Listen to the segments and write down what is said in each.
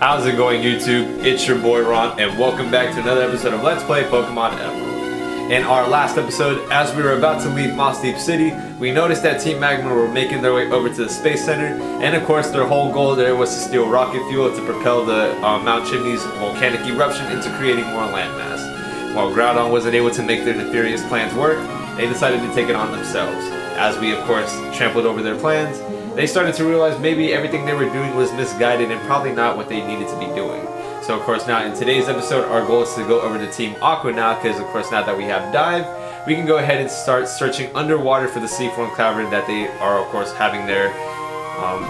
How's it going, YouTube? It's your boy Ron, and welcome back to another episode of Let's Play Pokemon Emerald. In our last episode, as we were about to leave Moss Deep City, we noticed that Team Magma were making their way over to the Space Center, and of course their whole goal there was to steal rocket fuel to propel the Mount Chimney's volcanic eruption into creating more landmass. While Groudon wasn't able to make their nefarious plans work, they decided to take it on themselves. As we of course trampled over their plans, they started to realize maybe everything they were doing was misguided and probably not what they needed to be doing. So of course now in today's episode our goal is to go over to Team Aqua now, because of course now that we have Dive, we can go ahead and start searching underwater for the Seafloor Cavern that they are of course having their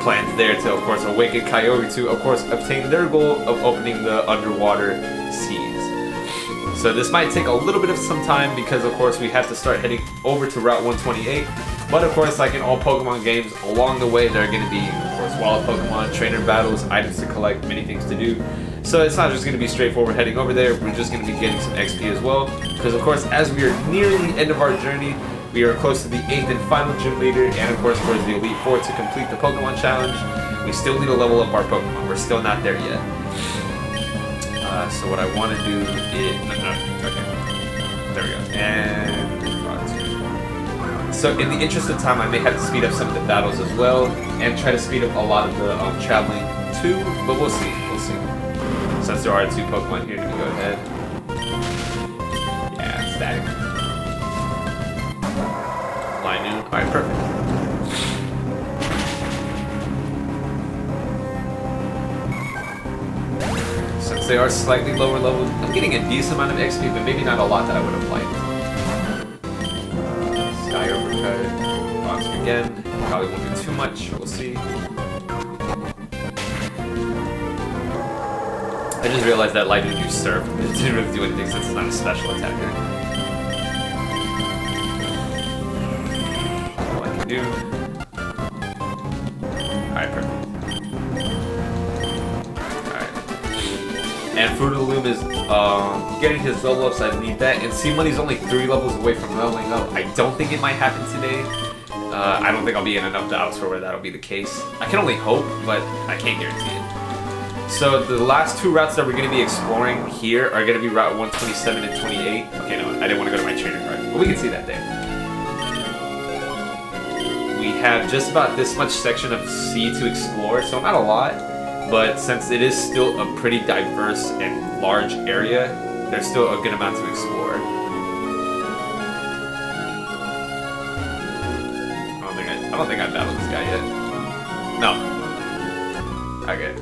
plans there to of course awaken Kyogre to of course obtain their goal of opening the underwater seas. So this might take a little bit of some time because of course we have to start heading over to Route 128. But of course, like in all Pokemon games, along the way there are going to be, of course, wild Pokemon, trainer battles, items to collect, many things to do. So it's not just going to be straightforward heading over there, we're just going to be getting some XP as well. Because of course, as we are nearing the end of our journey, we are close to the 8th and final gym leader, and of course towards the Elite Four to complete the Pokemon Challenge. We still need to level up our Pokemon, we're still not there yet. So what I want to do is... okay. There we go. And... So in the interest of time, I may have to speed up some of the battles as well, and try to speed up a lot of the traveling too, but we'll see, Since there are 2 Pokemon here, let me go ahead. Yeah, static. Line noon, alright, perfect. Since they are slightly lower level, I'm getting a decent amount of XP, but maybe not a lot that I would have liked. Again, probably won't be too much, we'll see. I just realized that Lightning usurped. It didn't really do anything since it's not a special attacker. All I can do. Alright, perfect. Alright. And Fruit of the Loom is getting his level ups, I need that. And see, Money's only 3 levels away from leveling up. I don't think it might happen today. I don't think I'll be in enough battles for where that'll be the case. I can only hope, but I can't guarantee it. So the last 2 routes that we're going to be exploring here are going to be Route 127 and 28. Okay, no, I didn't want to go to my trainer card, but we can see that there. We have just about this much section of sea to explore, so not a lot, but since it is still a pretty diverse and large area, there's still a good amount to explore. I don't think I've battled this guy yet. No. Okay.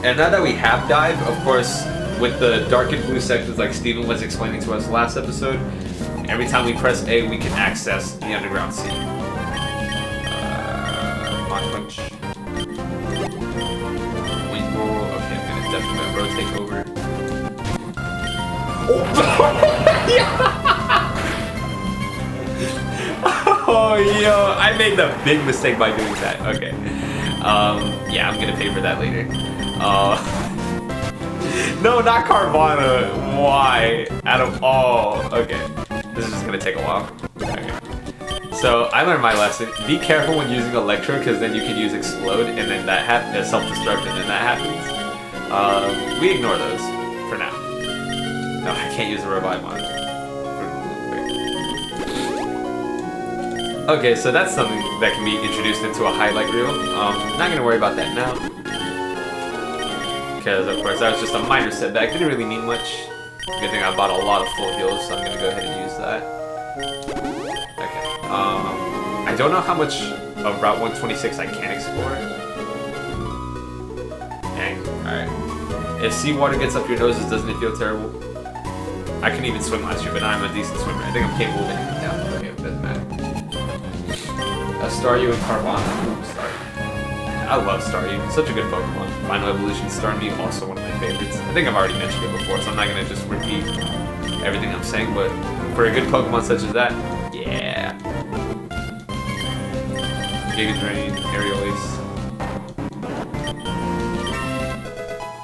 And now that we have Dive, of course, with the dark and blue sections like Steven was explaining to us last episode, every time we press A, we can access the underground sea. Mach Punch. Wing Roll. Okay, I'm gonna definitely rotate over. Oh! Oh, yo, I made the big mistake by doing that. Okay. Yeah, I'm gonna pay for that later. No, not Carvana. Why? Out of all. Okay. This is just gonna take a while. Okay. So, I learned my lesson. Be careful when using Electro, because then you can use Explode, and then that happens, self-destruct, and then that happens. We ignore those, for now. No, I can't use the Revive on it. Okay, so that's something that can be introduced into a highlight reel. Not going to worry about that now. Because, of course, that was just a minor setback. Didn't really mean much. Good thing I bought a lot of full heals, so I'm going to go ahead and use that. Okay. I don't know how much of Route 126 I can explore. Dang. Alright. If seawater gets up your noses, doesn't it feel terrible? I couldn't even swim last year, but now I'm a decent swimmer. I think I'm capable of hitting it down. Okay, it doesn't matter. Staryu and Carvana. Staryu. I love Staryu. Such a good Pokemon. Final Evolution Starmie, also one of my favorites. I think I've already mentioned it before, so I'm not going to just repeat everything I'm saying, but for a good Pokemon such as that, yeah. Giga Drain, Aerial Ace.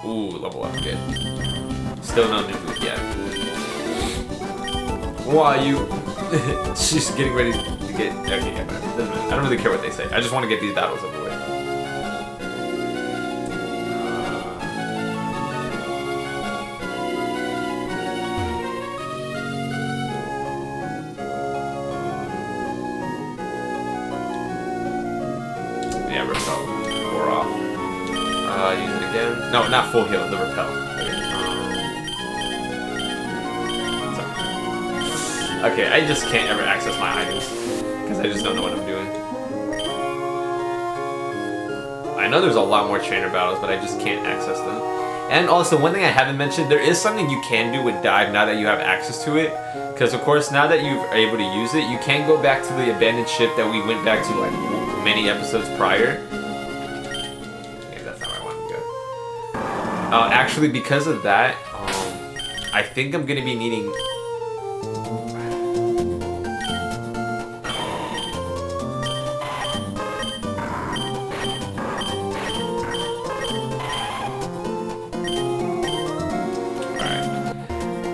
Ooh, level up, good. Still no new move yet. Why you? She's getting ready to get. Okay, yeah, doesn't matter. I don't really care what they say. I just want to get these battles over with. again. No, not full heal, the repel. Okay, I just can't ever access my items because I just don't know what I'm doing. I know there's a lot more trainer battles, but I just can't access them. And also, one thing I haven't mentioned, there is something you can do with dive now that you have access to it. Because of course, now that you're able to use it, you can go back to the abandoned ship that we went back to like many episodes prior. Okay, that's not where I want to go. Actually, because of that, I think I'm gonna be needing.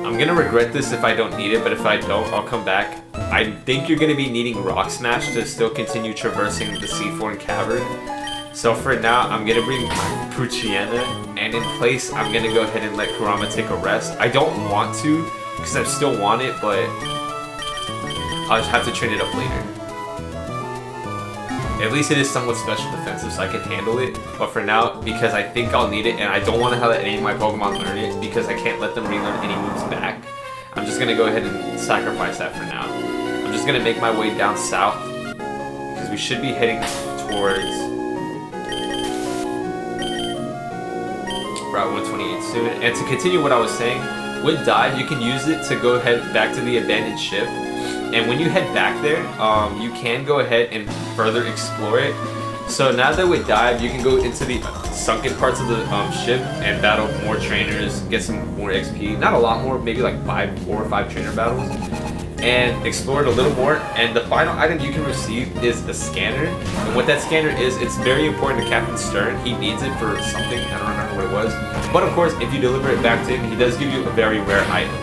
I'm gonna regret this if I don't need it, but if I don't, I'll come back. I think you're gonna be needing Rock Smash to still continue traversing the Seafloor Cavern. So for now, I'm gonna bring Poochyena, and in place, I'm gonna go ahead and let Kurama take a rest. I don't want to, because I still want it, but I'll just have to train it up later. At least it is somewhat special defensive, so I can handle it. But for now, because I think I'll need it, and I don't want to have any of my Pokemon learn it, because I can't let them relearn any moves back, I'm just going to go ahead and sacrifice that for now. I'm just going to make my way down south, because we should be heading towards Route 128 soon. And to continue what I was saying, with Dive, you can use it to go ahead back to the abandoned ship. And when you head back there, you can go ahead and further explore it. So now that with Dive, you can go into the sunken parts of the ship and battle more trainers, get some more XP. Not a lot more, maybe like 4 or 5 trainer battles. And explore it a little more. And the final item you can receive is a scanner. And what that scanner is, it's very important to Captain Stern. He needs it for something, I don't remember what it was. But of course, if you deliver it back to him, he does give you a very rare item.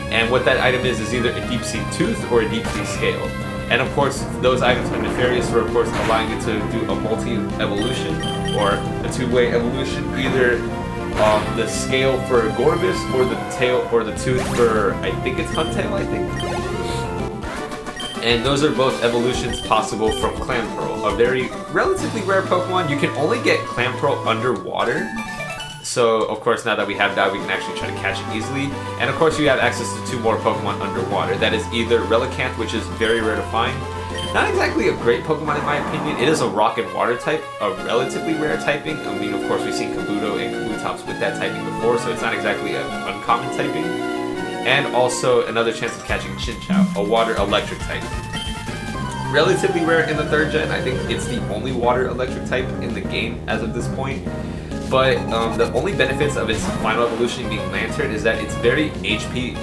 And what that item is either a deep sea tooth or a deep sea scale. And of course, those items are nefarious for, of course, allowing you to do a multi-evolution or a 2-way evolution. Either the scale for Gorbis or the tail or the tooth for, I think it's Huntail, I think. And those are both evolutions possible from Clampearl, a very relatively rare Pokemon. You can only get Clampearl underwater. So, of course, now that we have that, we can actually try to catch it easily. And, of course, you have access to 2 more Pokemon underwater. That is either Relicanth, which is very rare to find. Not exactly a great Pokemon, in my opinion. It is a Rock and Water type, a relatively rare typing. I mean, of course, we've seen Kabuto and Kabutops with that typing before, so it's not exactly an uncommon typing. And also, another chance of catching Chinchou, a Water-Electric type. Relatively rare in the 3rd gen. I think it's the only Water-Electric type in the game as of this point. But the only benefits of its final evolution being Lantern is that it's very HP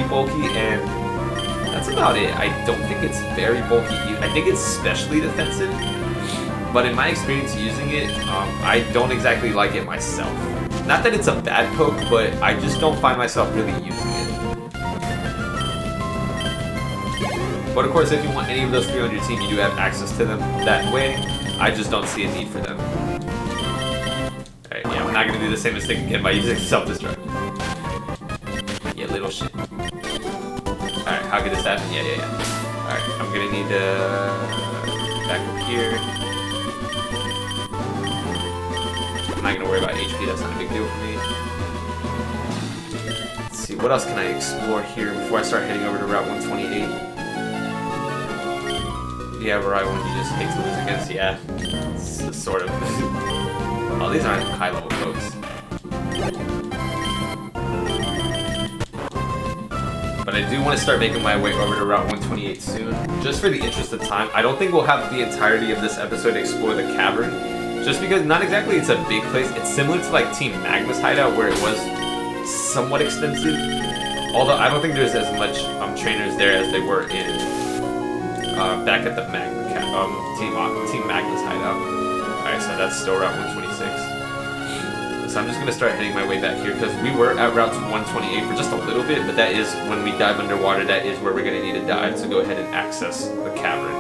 bulky, and that's about it. I don't think it's very bulky either. I think it's specially defensive, but in my experience using it, I don't exactly like it myself. Not that it's a bad poke, but I just don't find myself really using it. But of course, if you want any of those 3 on your team, you do have access to them that way. I just don't see a need for them. Yeah, I'm not gonna do the same mistake again by using self-destruct. Yeah, little shit. Alright, how could this happen? Yeah. Alright, I'm gonna need to back up here. I'm not gonna worry about HP, that's not a big deal for me. Let's see, what else can I explore here before I start heading over to Route 128? Yeah, Raiwan, you just hate to lose against, yeah. It's sort of. Oh, these aren't high-level folks. But I do want to start making my way over to Route 128 soon. Just for the interest of time, I don't think we'll have the entirety of this episode to explore the cavern. Just because, not exactly it's a big place. It's similar to like Team Magma's hideout, where it was somewhat extensive. Although I don't think there's as much trainers there as they were in back at the Team Magma's hideout. Alright, so that's still Route 126. So I'm just going to start heading my way back here, because we were at Route 128 for just a little bit, but that is, when we dive underwater, that is where we're going to need to dive to go ahead and access the cavern.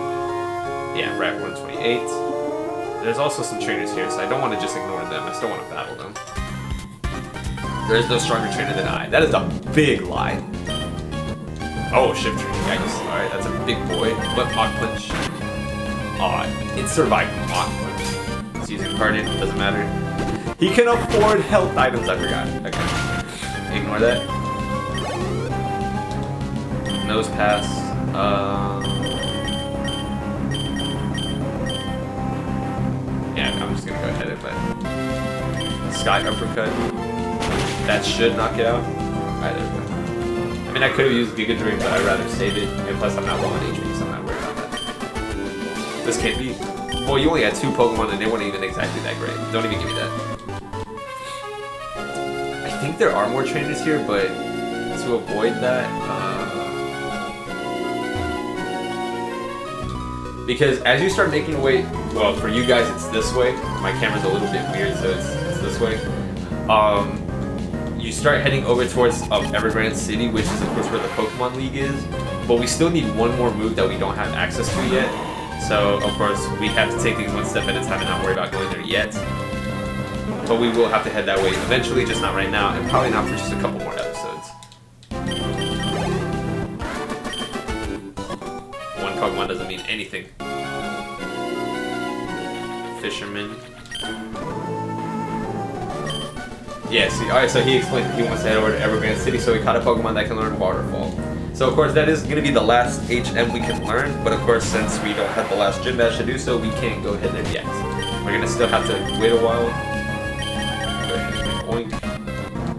Yeah, Route 128. There's also some trainers here, so I don't want to just ignore them. I still want to battle them. There is no stronger trainer than I. That is a big lie. Oh, shift training. Yikes. Alright, that's a big boy. What Mach Punch? It survived Mach Punch. It's using Harden, doesn't matter. He can afford health items, I forgot. Okay. Ignore that. Nose pass. Yeah, I'm just gonna go ahead and play. Sky uppercut. That should knock it out. Alright, there we go. I mean, I could have used Giga Drain, but I'd rather save it. And plus, I'm not low on HP, so I'm not worried about that. This can't be. Well, you only had 2 Pokemon, and they weren't even exactly that great. Don't even give me that. I think there are more trainers here, but to avoid that, because as you start making your way, well, for you guys it's this way. My camera's a little bit weird, so it's this way. You start heading over towards Evergrande City, which is of course where the Pokemon League is. But we still need one more move that we don't have access to yet. So of course we have to take things one step at a time and not worry about going there yet. But we will have to head that way eventually, just not right now, and probably not for just a couple more episodes. One Pokemon doesn't mean anything. Fisherman. Yeah, see, alright, so he explained he wants to head over to Evergrande City, so he caught a Pokemon that can learn Waterfall. So of course that is going to be the last HM we can learn, but of course since we don't have the last gym badge to do so, we can't go ahead there yet. We're going to still have to wait a while. Go ahead and oink.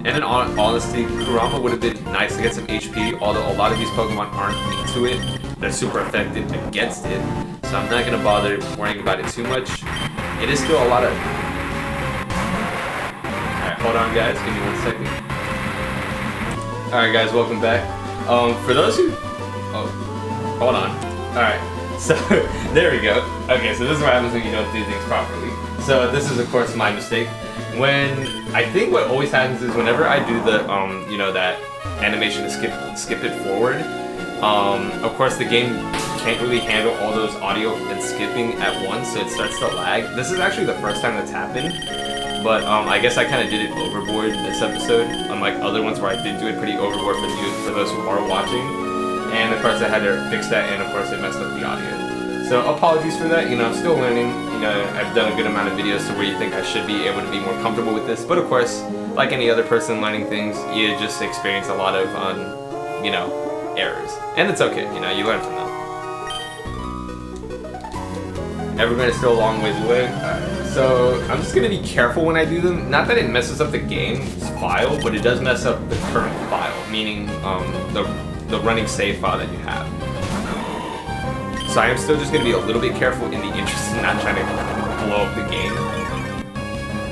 And in all honesty, Kurama would have been nice to get some HP, although a lot of these Pokemon aren't into it. They're super effective against it, so I'm not going to bother worrying about it too much. It is still a lot of... Alright, hold on guys, give me 1 second. Alright guys, welcome back. For those who... Oh, hold on. Alright, so there we go. Okay, so this is what happens when you don't do things properly. So this is of course my mistake. I think what always happens is whenever I do the, you know, that animation to skip it forward, of course the game can't really handle all those audio and skipping at once, so it starts to lag. This is actually the first time that's happened, but I guess I kind of did it overboard this episode, unlike other ones where I did do it pretty overboard for those who are watching. And of course I had to fix that, and of course it messed up the audio. So apologies for that, you know, I'm still learning. You know, I've done a good amount of videos to where you think I should be able to be more comfortable with this, but of course, like any other person learning things, you just experience a lot of, you know, errors. And it's okay, you know, you learn from them. Evergrande is still a long ways away. So I'm just gonna be careful when I do them. Not that it messes up the game's file, but it does mess up the current file, meaning the running save file that you have. So I am still just gonna be a little bit careful in the interest of not trying to blow up the game.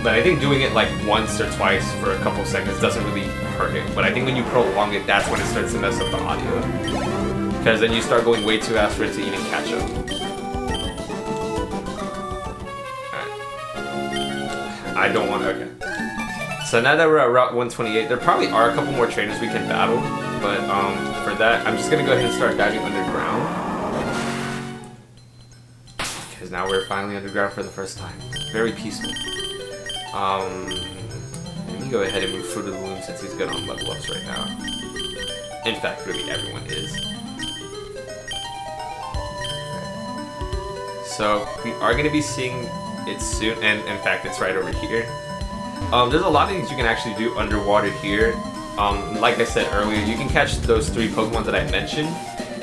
But I think doing it like once or twice for a couple seconds doesn't really hurt it. But I think when you prolong it, that's when it starts to mess up the audio. Because then you start going way too fast for it to even catch up. I don't want to, okay. So now that we're at Route 128, there probably are a couple more trainers we can battle, but for that, I'm just going to go ahead and start diving underground. Because now we're finally underground for the first time. Very peaceful. Let me go ahead and move Fruit of the Loom since he's good on level ups right now. In fact, really everyone is. So we are going to be seeing it soon, and in fact it's right over here. There's a lot of things you can actually do underwater here. Like I said earlier, you can catch those 3 Pokemon that I mentioned,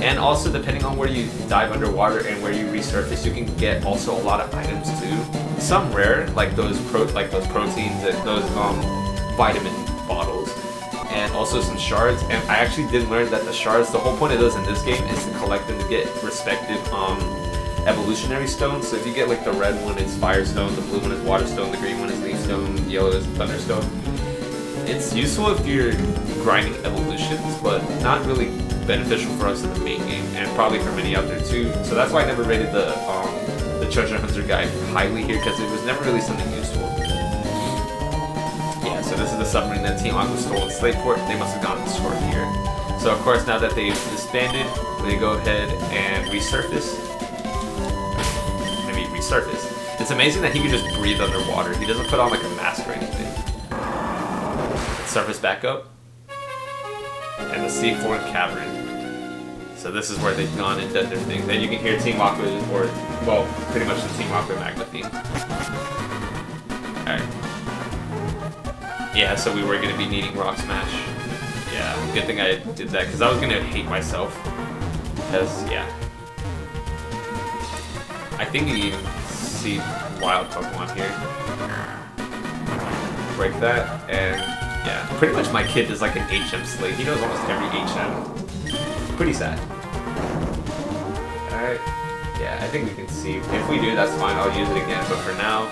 and also depending on where you dive underwater and where you resurface, you can get also a lot of items too. Some rare, like those proteins, those vitamin bottles, and also some shards. And I actually did learn that the shards, the whole point of those in this game is to collect them to get respective evolutionary stones. So if you get like the red one is fire stone, the blue one is water stone, the green one is leaf stone, the yellow is thunderstone. It's useful if you're grinding evolutions, but not really beneficial for us in the main game, and probably for many out there too. So that's why I never rated the treasure hunter guide highly here, because it was never really something useful. Yeah, so this is the submarine that Team Aqua stole in Slateport. They must have gotten stored here. So of course now that they've disbanded, they go ahead and resurface. Surface. It's amazing that he can just breathe underwater. He doesn't put on like a mask or anything. Surface back up. And the Seafloor Cavern. So this is where they've gone and done their thing. Then you can hear Team Aqua, or, well, pretty much the Team Aqua Magma theme. Alright. Yeah, so we were gonna be needing Rock Smash. Yeah, good thing I did that because I was gonna hate myself. Because yeah, I think you can see wild Pokemon here. Break that, and yeah, pretty much my kid is like an HM slate. He knows almost every HM. Pretty sad. Alright, yeah, I think we can see. If we do, that's fine, I'll use it again, but for now,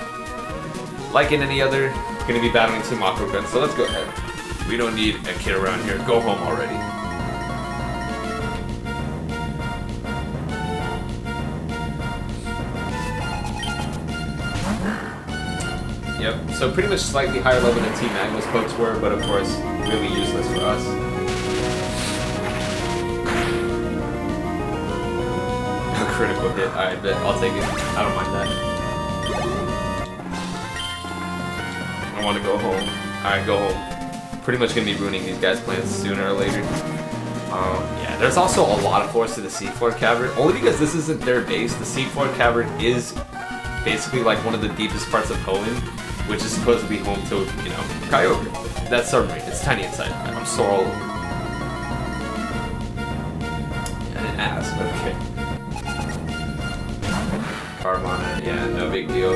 like in any other, gonna be battling Team Aqua, so let's go ahead. We don't need a kid around here, go home already. Yep, so pretty much slightly higher level than Team Magma's pokes were, but of course, really useless for us. A critical hit, alright, bet, I'll take it. I don't mind that. I want to go home. Alright, go home. Pretty much gonna be ruining these guys' plans sooner or later. Yeah, there's also a lot of force to the Seafloor Cavern, only because this isn't their base. The Seafloor Cavern is basically like one of the deepest parts of Poland, which is supposed to be home to, you know, Kyogre. That submarine, it's tiny inside. I'm sore all over. And an ass, okay. Carvana, yeah, no big deal.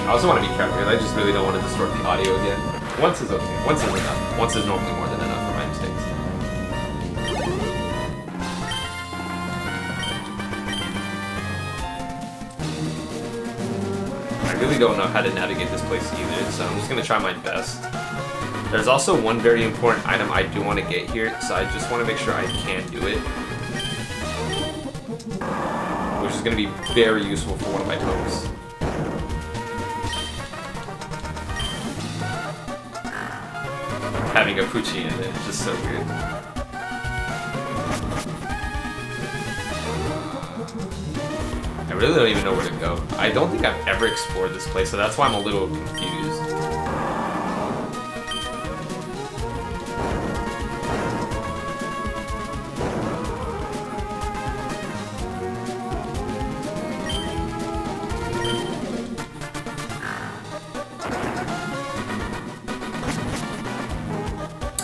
I also want to be careful, I just really don't want to distort the audio again. Once is okay, once is enough. Once is normally more than enough for my mistakes. I really don't know how to navigate this place either, so I'm just going to try my best. There's also one very important item I do want to get here, so I just want to make sure I can do it. Which is going to be very useful for one of my pokes. Having a Poochie in it, just so weird. I really don't even know where to go. I don't think I've ever explored this place, so that's why I'm a little confused.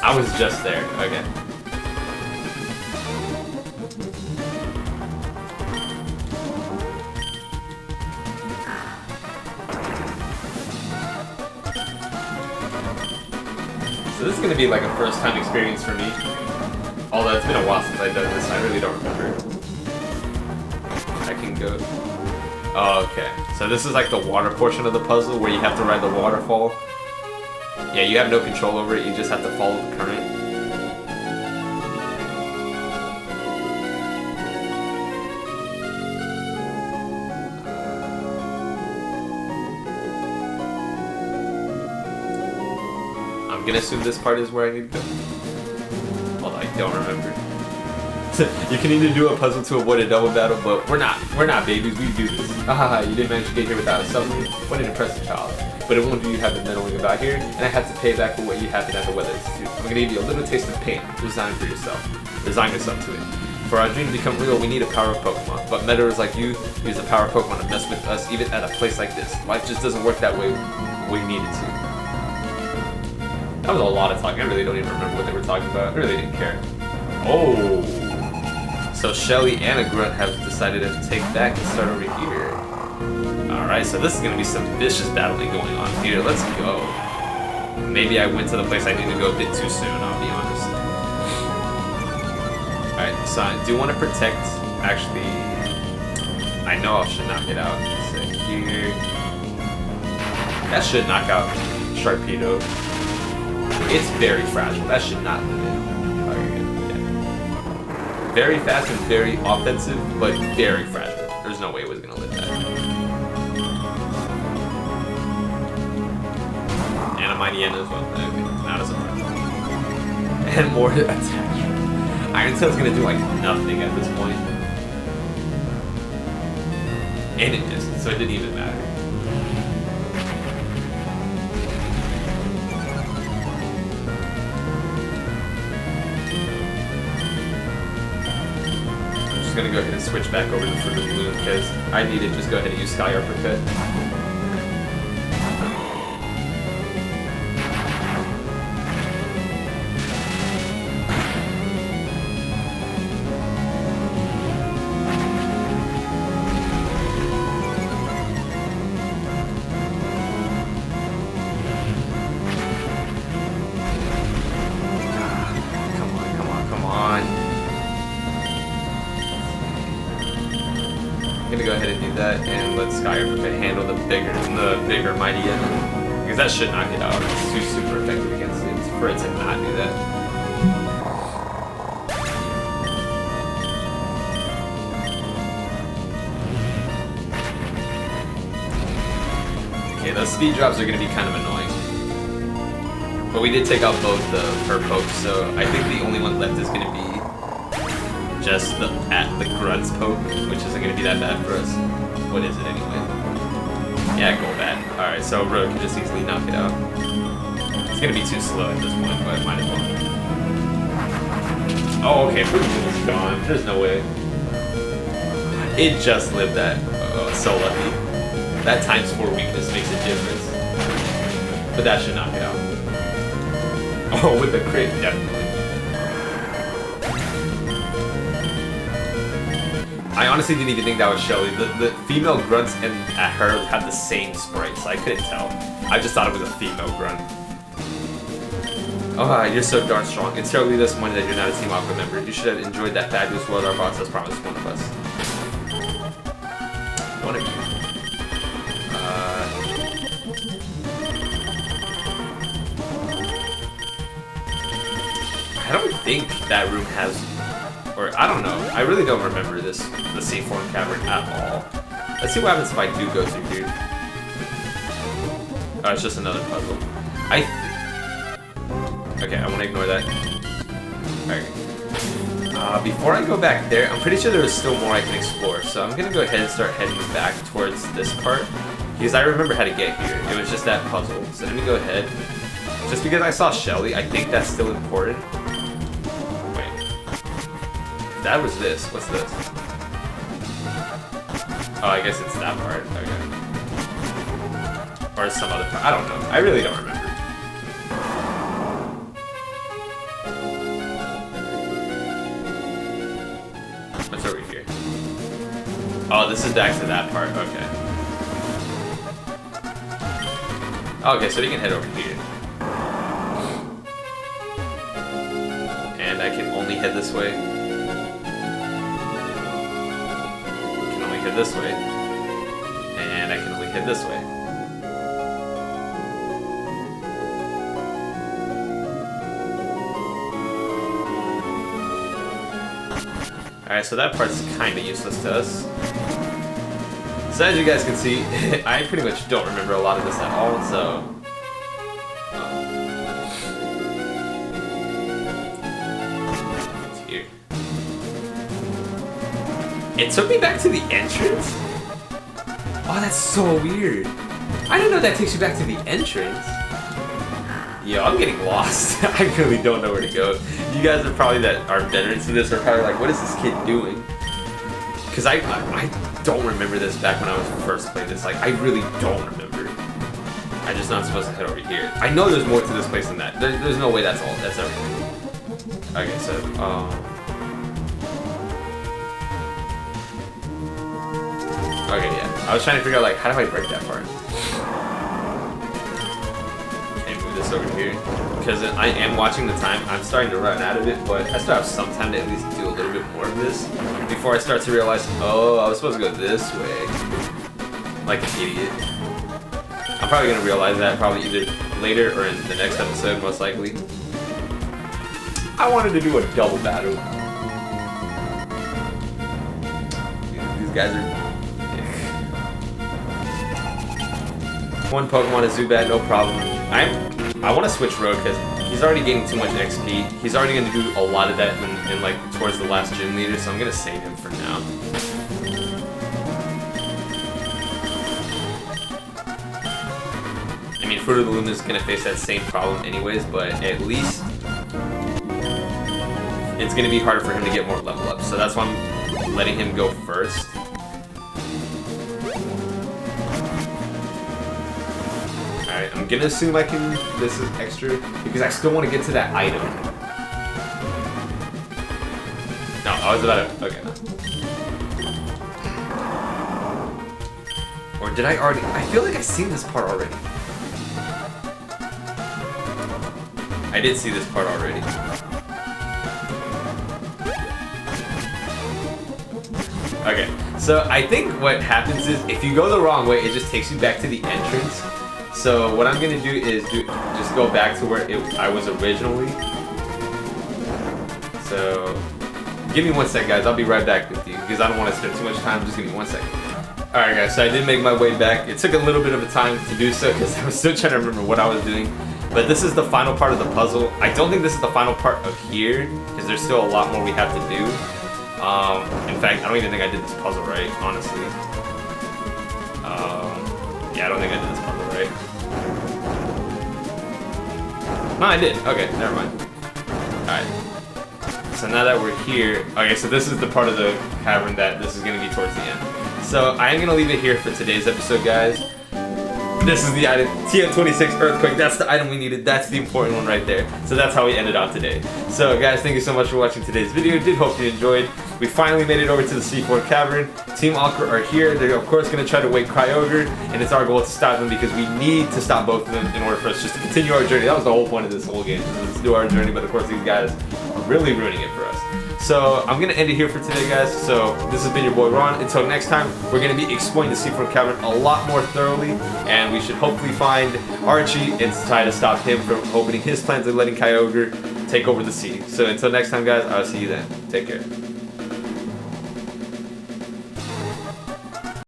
I was just there, okay. So this is gonna be like a first time experience for me. Although it's been a while since I've done this, I really don't remember. I can go. Oh, okay. So this is like the water portion of the puzzle where you have to ride the waterfall. Yeah, you have no control over it, you just have to follow the current. I'm gonna assume this part is where I need to go. Although I don't remember. You can either do a puzzle to avoid a double battle, but we're not babies, we do this. Ah, you didn't manage to get here without a submarine? What an impressive child. But it won't do you have been meddling about here, and I had to pay back for what you happened at the Weather Institute. I'm gonna give you a little taste of pain. Resign yourself to it. For our dream to become real, we need a power of Pokemon. But meddlers like you use the power of Pokemon to mess with us, even at a place like this. Life just doesn't work that way we need it to. That was a lot of talking. I really don't even remember what they were talking about. I really didn't care. Oh! So Shelly and a Grunt have decided to take back and start over here. Alright, so this is gonna be some vicious battling going on here. Let's go. Maybe I went to the place I need to go a bit too soon, I'll be honest. Alright, so I do want to protect, actually, I know I should knock it out. So here. That should knock out Sharpedo. It's very fragile, that should not live it. Okay, yeah. Very fast and very offensive, but very fragile. There's no way it was gonna live that. And a Mighty End as well. Okay, not a surprise. And more attachment. Iron Tail's gonna do like nothing at this point. And it missed, so it didn't even matter. I'm just gonna go ahead and switch back over to Fruit of the Moon because I need to just go ahead and use Sky Uppercut. let Skyrim handle the bigger mighty enemy. Because that should knock it out. It's too super effective against it for it to not do that. Okay, those speed drops are going to be kind of annoying. But we did take out both the Pokes, so I think the only one left is going to be just the Grunts poke, which isn't going to be that bad for us. What is it anyway? Yeah, Golbat. Alright, so Rogue can just easily knock it out. It's going to be too slow at this point, but might as well. Oh, okay, Pokemon is gone. There's no way. It just lived that. Oh, so lucky. That ×4 weakness makes a difference. But that should knock it out. Oh, with the crit, definitely. I honestly didn't even think that was Shelly. The female grunts and her had the same sprites. I couldn't tell. I just thought it was a female grunt. Oh, you're so darn strong. It's terribly disappointing that you're not a Team Aqua member. You should have enjoyed that fabulous world our boss has promised one of us. One of you. I don't think that room has, or I don't know. I really don't remember the Seafloor Cavern at all. Let's see what happens if I do go through here. Oh, it's just another puzzle. Okay, I want to ignore that. Alright. Before I go back there, I'm pretty sure there is still more I can explore. So I'm going to go ahead and start heading back towards this part. Because I remember how to get here. It was just that puzzle. So let me go ahead. Just because I saw Shelly, I think that's still important. That was this. What's this? Oh, I guess it's that part. Okay. Or some other part. I don't know. I really don't remember. What's over here? Oh, this is back to that part. Okay. Okay, so we can head over here. And I can only head this way. This way, and I can only hit this way. Alright, so that part's kind of useless to us. So as you guys can see, I pretty much don't remember a lot of this at all, so... It took me back to the entrance? Oh, that's so weird. I didn't know that takes you back to the entrance. Yo, I'm getting lost. I really don't know where to go. You guys are probably that are veterans to this are probably like, what is this kid doing? Because I don't remember this back when I was first playing this. Like, I really don't remember. I just know I'm supposed to head over here. I know there's more to this place than that. There's no way that's all. That's everything. Okay, so, okay, yeah. I was trying to figure out, like, how do I break that part? Okay, move this over here. Because I am watching the time. I'm starting to run out of it, but I still have some time to at least do a little bit more of this before I start to realize, oh, I was supposed to go this way. Like an idiot. I'm probably going to realize that probably either later or in the next episode, most likely. I wanted to do a double battle. These guys are... One Pokemon is Zubat, no problem. I want to switch Rogue because he's already getting too much XP. He's already going to do a lot of that in like towards the last gym leader, so I'm going to save him for now. I mean, Fruit of the Loom is going to face that same problem anyways, but at least it's going to be harder for him to get more level up. So that's why I'm letting him go first. Alright, I'm gonna assume I can, this is extra, because I still want to get to that item. No, I was about to, okay. Or did I already, I feel like I've seen this part already. I did see this part already. Okay, So I think what happens is if you go the wrong way, it just takes you back to the entrance. So what I'm gonna do is just go back to where I was originally. So give me 1 sec, guys. I'll be right back with you because I don't want to spend too much time. Just give me 1 second. All right, guys. So I did make my way back. It took a little bit of a time to do so because I was still trying to remember what I was doing. But this is the final part of the puzzle. I don't think this is the final part of here because there's still a lot more we have to do. In fact, I don't even think I did this puzzle right, honestly. Yeah, I don't think I did this puzzle right. No, I did. Okay, never mind. Alright. So now that we're here... Okay, so this is the part of the cavern that this is going to be towards the end. So I am going to leave it here for today's episode, guys. This is the item, TM26 Earthquake. That's the item we needed. That's the important one right there. So that's how we ended off today. So guys, thank you so much for watching today's video. Did hope you enjoyed. We finally made it over to the Seafloor Cavern. Team Aqua are here. They're of course going to try to wake Kyogre, and it's our goal to stop them because we need to stop both of them in order for us just to continue our journey. That was the whole point of this whole game. Let's do our journey, but of course these guys are really ruining it for us. So I'm going to end it here for today, guys. So this has been your boy Ron. Until next time, we're going to be exploring the Seafloor Cavern a lot more thoroughly, and we should hopefully find Archie and try to stop him from opening his plans of letting Kyogre take over the sea. So until next time, guys, I'll see you then. Take care.